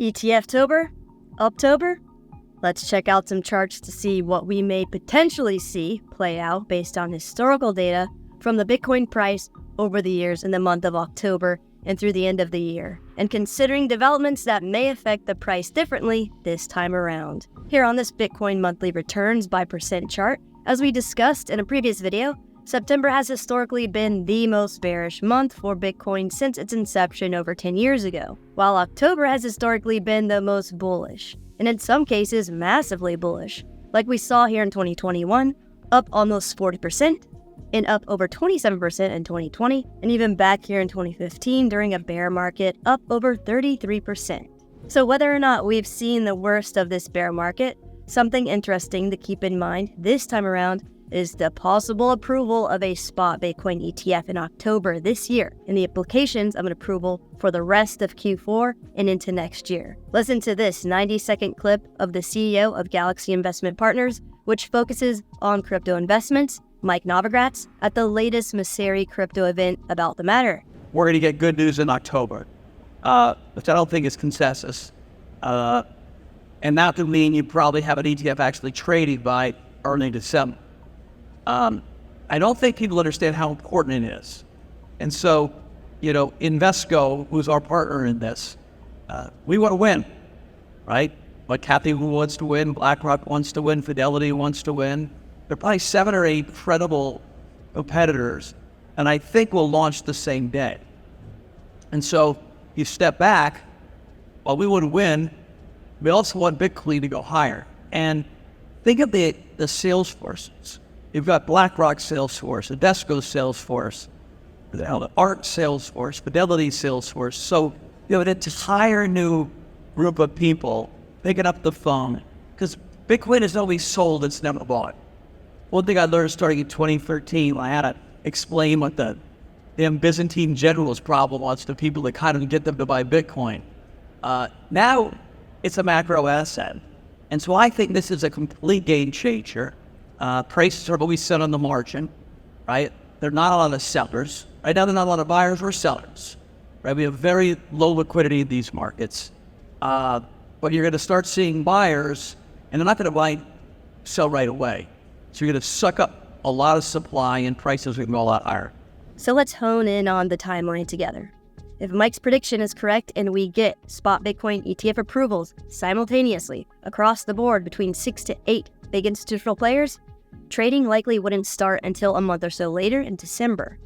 ETF-tober? Uptober? Let's check out some charts to see what we may potentially see play out based on historical data from the Bitcoin price over the years in the month of October and through the end of the year, and considering developments that may affect the price differently this time around. Here on this Bitcoin monthly returns by percent chart, as we discussed in a previous video, September has historically been the most bearish month for Bitcoin since its inception over 10 years ago, while October has historically been the most bullish, and in some cases massively bullish, like we saw here in 2021, up almost 40%, and up over 27% in 2020, and even back here in 2015 during a bear market, up over 33%. So whether or not we've seen the worst of this bear market, something interesting to keep in mind this time around is the possible approval of a spot Bitcoin ETF in October this year, and the implications of an approval for the rest of Q4 and into next year. Listen to this 90-second clip of the CEO of Galaxy Investment Partners, which focuses on crypto investments, Mike Novogratz, at the latest Messari crypto event about the matter. We're going to get good news in October, which I don't think is consensus. And that could mean you probably have an ETF actually traded by early December. I don't think people understand how important it is. And so, Invesco, who's our partner in this, we want to win, right? But Kathy wants to win, BlackRock wants to win, Fidelity wants to win. There are probably 7 or 8 credible competitors, and I think we'll launch the same day. And so you step back, while we want to win, we also want Bitcoin to go higher. And think of the sales forces. You've got BlackRock sales force, Invesco sales force, the ARC sales force, Fidelity sales force. So you have an entire new group of people picking up the phone, because Bitcoin is always sold, it's never bought. One thing I learned starting in 2013, I had to explain what the damn Byzantine general's problem was to people to kind of get them to buy Bitcoin. Now it's a macro asset. And so I think this is a complete game changer. Prices are always set on the margin, right? There are not a lot of sellers. Right now, there are not a lot of buyers or sellers, right? We have very low liquidity in these markets. But you're going to start seeing buyers, and they're not going to sell right away. So you're going to suck up a lot of supply, and prices will go a lot higher. So let's hone in on the timeline together. If Mike's prediction is correct and we get spot Bitcoin ETF approvals simultaneously across the board between 6 to 8 big institutional players, trading likely wouldn't start until a month or so later in December.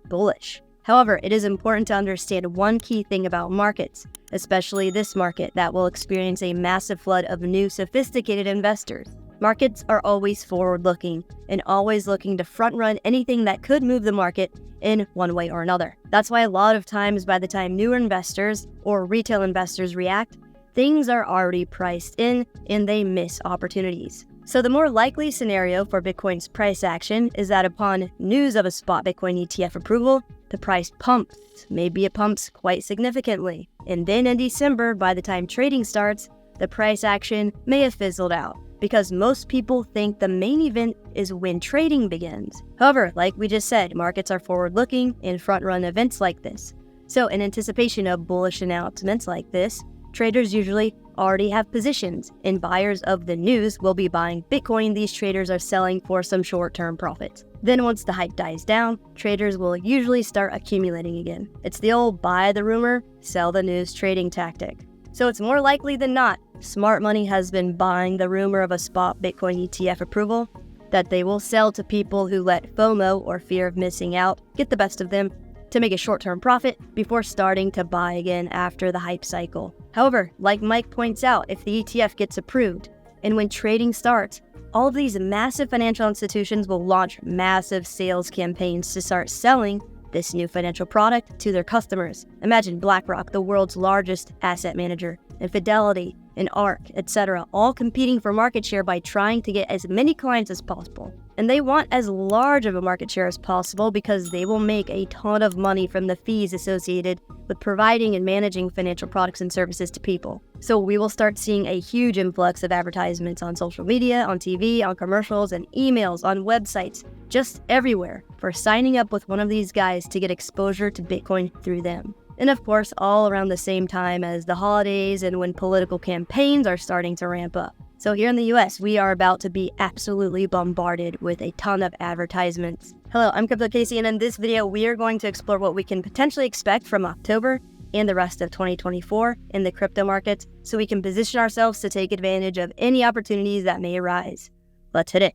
Bullish. However, it is important to understand one key thing about markets, especially this market that will experience a massive flood of new sophisticated investors. Markets are always forward-looking and always looking to front-run anything that could move the market in one way or another. That's why a lot of times by the time newer investors or retail investors react, things are already priced in and they miss opportunities. So the more likely scenario for Bitcoin's price action is that upon news of a spot Bitcoin ETF approval, the price pumps. Maybe it pumps quite significantly. And then in December, by the time trading starts, the price action may have fizzled out, because most people think the main event is when trading begins. However, like we just said, markets are forward-looking and front-run events like this. So in anticipation of bullish announcements like this, traders usually already have positions, and buyers of the news will be buying Bitcoin these traders are selling for some short-term profits. Then once the hype dies down, traders will usually start accumulating again. It's the old buy the rumor, sell the news trading tactic. So it's more likely than not, smart money has been buying the rumor of a spot Bitcoin ETF approval that they will sell to people who let FOMO, or fear of missing out, get the best of them to make a short-term profit before starting to buy again after the hype cycle. However, like Mike points out, if the ETF gets approved and when trading starts, all of these massive financial institutions will launch massive sales campaigns to start selling this new financial product to their customers. Imagine BlackRock, the world's largest asset manager, and Fidelity, and ARC, etc., all competing for market share by trying to get as many clients as possible. And they want as large of a market share as possible because they will make a ton of money from the fees associated with providing and managing financial products and services to people. So we will start seeing a huge influx of advertisements on social media, on TV, on commercials, and emails, on websites, just everywhere, for signing up with one of these guys to get exposure to Bitcoin through them. And of course, all around the same time as the holidays and when political campaigns are starting to ramp up. So here in the US, we are about to be absolutely bombarded with a ton of advertisements. Hello, I'm Crypto Casey, and in this video, we are going to explore what we can potentially expect from October and the rest of 2024 in the crypto markets so we can position ourselves to take advantage of any opportunities that may arise. Let's hit it.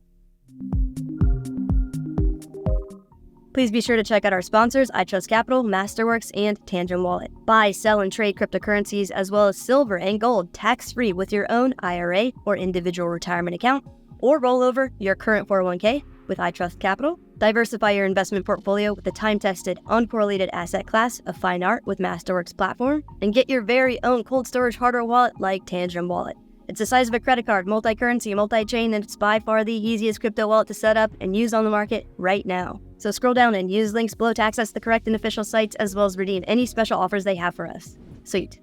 Please be sure to check out our sponsors, itrustcapital, masterworks, and Tangem Wallet. Buy, sell, and trade cryptocurrencies as well as silver and gold tax-free with your own IRA or individual retirement account, or roll over your current 401k with itrustcapital. Diversify your investment portfolio with the time-tested, uncorrelated asset class of fine art with Masterworks platform, and get your very own cold storage hardware wallet like Tangem Wallet. It's the size of a credit card, multi-currency, multi-chain, and it's by far the easiest crypto wallet to set up and use on the market right now. So scroll down and use links below to access the correct and official sites as well as redeem any special offers they have for us. Sweet.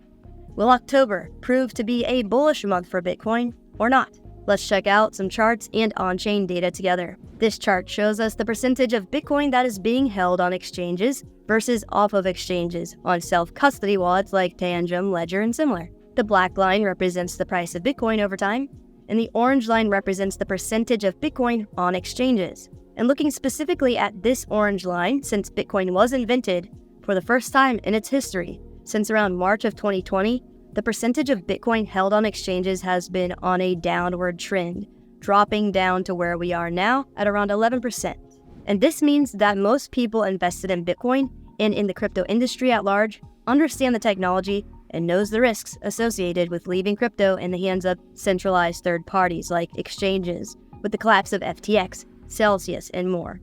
Will October prove to be a bullish month for Bitcoin or not? Let's check out some charts and on-chain data together. This chart shows us the percentage of Bitcoin that is being held on exchanges versus off of exchanges on self-custody wallets like Tangem, Ledger, and similar. The black line represents the price of Bitcoin over time, and the orange line represents the percentage of Bitcoin on exchanges. And looking specifically at this orange line, since Bitcoin was invented for the first time in its history, since around March of 2020, the percentage of Bitcoin held on exchanges has been on a downward trend, dropping down to where we are now at around 11%. And this means that most people invested in Bitcoin and in the crypto industry at large understand the technology and knows the risks associated with leaving crypto in the hands of centralized third parties like exchanges, with the collapse of FTX, Celsius, and more.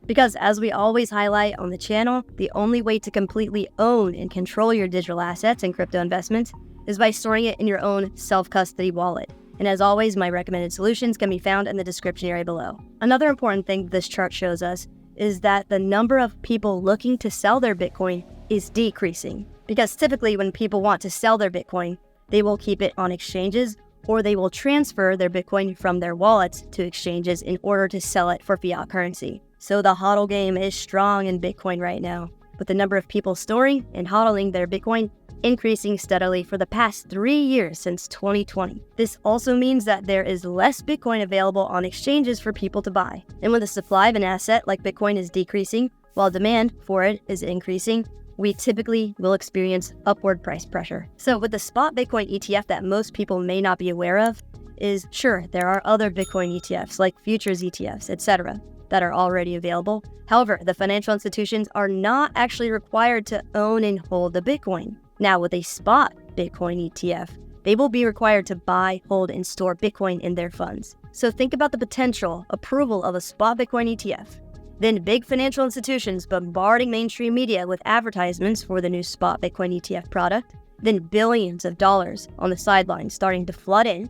Because as we always highlight on the channel, the only way to completely own and control your digital assets and crypto investments is by storing it in your own self-custody wallet. And as always, my recommended solutions can be found in the description area below. Another important thing this chart shows us is that the number of people looking to sell their Bitcoin is decreasing. Because typically when people want to sell their Bitcoin, they will keep it on exchanges or they will transfer their Bitcoin from their wallets to exchanges in order to sell it for fiat currency. So the HODL game is strong in Bitcoin right now, with the number of people storing and HODLing their Bitcoin increasing steadily for the past 3 years since 2020. This also means that there is less Bitcoin available on exchanges for people to buy. And when the supply of an asset like Bitcoin is decreasing, while demand for it is increasing, we typically will experience upward price pressure. So with the spot Bitcoin ETF that most people may not be aware of is, sure, there are other Bitcoin ETFs like futures ETFs, etc. that are already available. However, the financial institutions are not actually required to own and hold the Bitcoin. Now with a spot Bitcoin ETF, they will be required to buy, hold, and store Bitcoin in their funds. So think about the potential approval of a spot Bitcoin ETF. Then big financial institutions bombarding mainstream media with advertisements for the new spot Bitcoin ETF product. Then billions of dollars on the sidelines starting to flood in,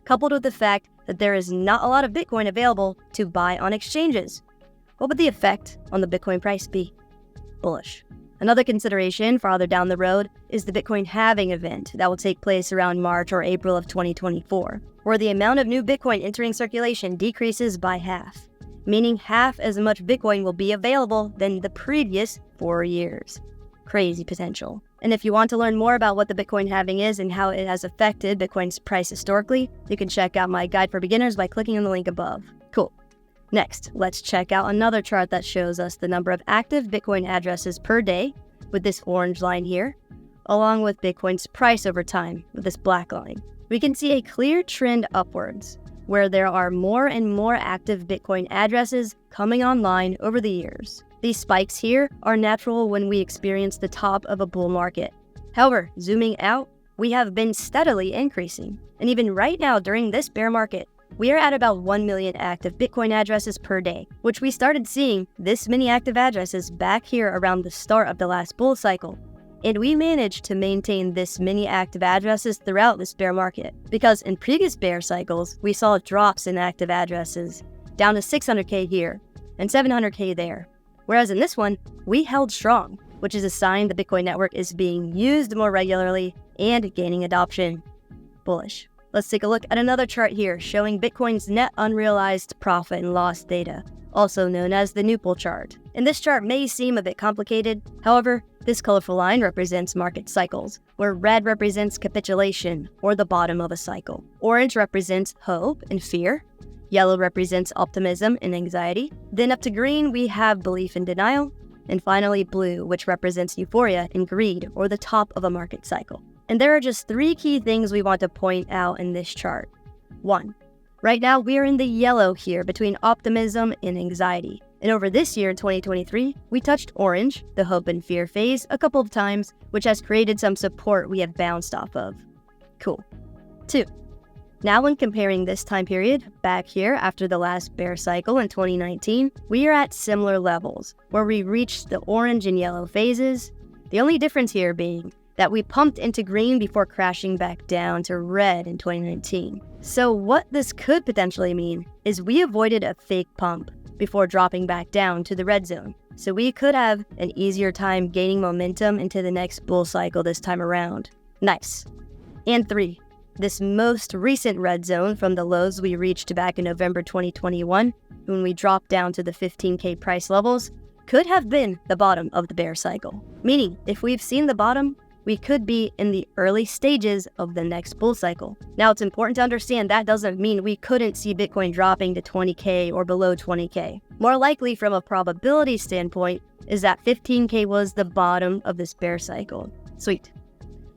coupled with the fact that there is not a lot of Bitcoin available to buy on exchanges. What would the effect on the Bitcoin price be? Bullish. Another consideration farther down the road is the Bitcoin halving event that will take place around March or April of 2024, where the amount of new Bitcoin entering circulation decreases by half, meaning half as much Bitcoin will be available than the previous 4 years. Crazy potential. And if you want to learn more about what the Bitcoin halving is and how it has affected Bitcoin's price historically, you can check out my guide for beginners by clicking on the link above. Cool. Next, let's check out another chart that shows us the number of active Bitcoin addresses per day with this orange line here, along with Bitcoin's price over time with this black line. We can see a clear trend upwards, where there are more and more active Bitcoin addresses coming online over the years. These spikes here are natural when we experience the top of a bull market. However, zooming out, we have been steadily increasing. And even right now during this bear market, we are at about 1 million active Bitcoin addresses per day, which we started seeing this many active addresses back here around the start of the last bull cycle. And we managed to maintain this many active addresses throughout this bear market, because in previous bear cycles, we saw drops in active addresses, down to 600K here and 700K there. Whereas in this one, we held strong, which is a sign the Bitcoin network is being used more regularly and gaining adoption. Bullish. Let's take a look at another chart here showing Bitcoin's net unrealized profit and loss data, also known as the Newpol chart. And this chart may seem a bit complicated, however, This colorful line represents market cycles, where red represents capitulation, or the bottom of a cycle. Orange represents hope and fear. Yellow represents optimism and anxiety. Then up to green, we have belief and denial. And finally, blue, which represents euphoria and greed, or the top of a market cycle. And there are just 3 key things we want to point out in this chart. 1. Right now, we are in the yellow here between optimism and anxiety. And over this year, 2023, we touched orange, the hope and fear phase, a couple of times, which has created some support we have bounced off of. Cool. 2. Now when comparing this time period, back here after the last bear cycle in 2019, we are at similar levels, where we reached the orange and yellow phases. The only difference here being that we pumped into green before crashing back down to red in 2019. So what this could potentially mean is we avoided a fake pump before dropping back down to the red zone. So we could have an easier time gaining momentum into the next bull cycle this time around. Nice. And 3. This most recent red zone from the lows we reached back in November 2021, when we dropped down to the 15K price levels, could have been the bottom of the bear cycle. Meaning, if we've seen the bottom, we could be in the early stages of the next bull cycle. Now, it's important to understand that doesn't mean we couldn't see Bitcoin dropping to 20K or below 20K. More likely, from a probability standpoint, is that 15K was the bottom of this bear cycle. Sweet.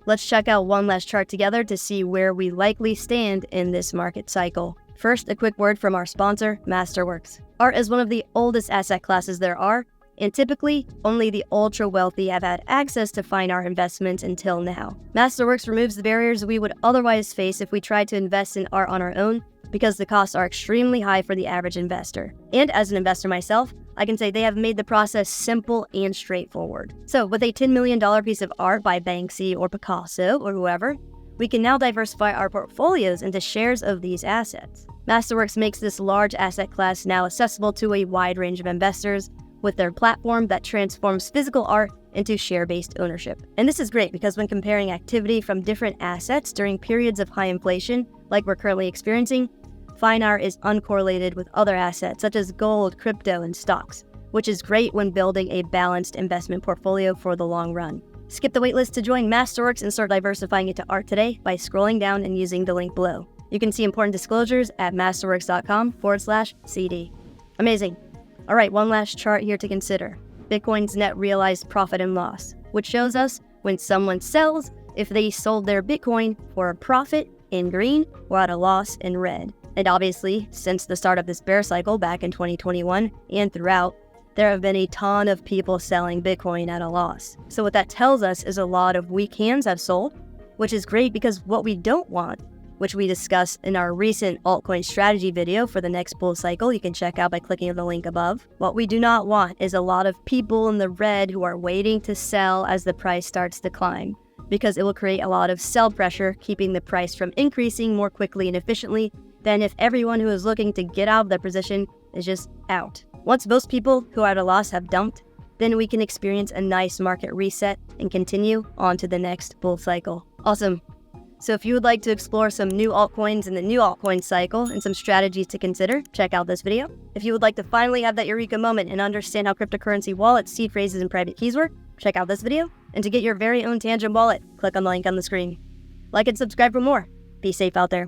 Let's check out one last chart together to see where we likely stand in this market cycle. First, a quick word from our sponsor, Masterworks. Art is one of the oldest asset classes there are, and typically, only the ultra-wealthy have had access to fine art investments until now. Masterworks removes the barriers we would otherwise face if we tried to invest in art on our own, because the costs are extremely high for the average investor. And as an investor myself, I can say they have made the process simple and straightforward. So with a $10 million piece of art by Banksy or Picasso or whoever, we can now diversify our portfolios into shares of these assets. Masterworks makes this large asset class now accessible to a wide range of investors with their platform that transforms physical art into share-based ownership. And this is great because when comparing activity from different assets during periods of high inflation, like we're currently experiencing, fine art is uncorrelated with other assets such as gold, crypto, and stocks, which is great when building a balanced investment portfolio for the long run. Skip the waitlist to join Masterworks and start diversifying into art today by scrolling down and using the link below. You can see important disclosures at masterworks.com/CD. Amazing. All right, one last chart here to consider. Bitcoin's net realized profit and loss, which shows us when someone sells if they sold their Bitcoin for a profit in green or at a loss in red. And obviously, since the start of this bear cycle back in 2021 and throughout, there have been a ton of people selling Bitcoin at a loss. So what that tells us is a lot of weak hands have sold, which is great because what we don't want, which we discussed in our recent altcoin strategy video for the next bull cycle, you can check out by clicking on the link above. What we do not want is a lot of people in the red who are waiting to sell as the price starts to climb, because it will create a lot of sell pressure, keeping the price from increasing more quickly and efficiently than if everyone who is looking to get out of their position is just out. Once most people who are at a loss have dumped, then we can experience a nice market reset and continue on to the next bull cycle. Awesome. So if you would like to explore some new altcoins in the new altcoin cycle and some strategies to consider, check out this video. If you would like to finally have that eureka moment and understand how cryptocurrency wallets, seed phrases, and private keys work, check out this video. And to get your very own tangem wallet, click on the link on the screen. Like and subscribe for more. Be safe out there.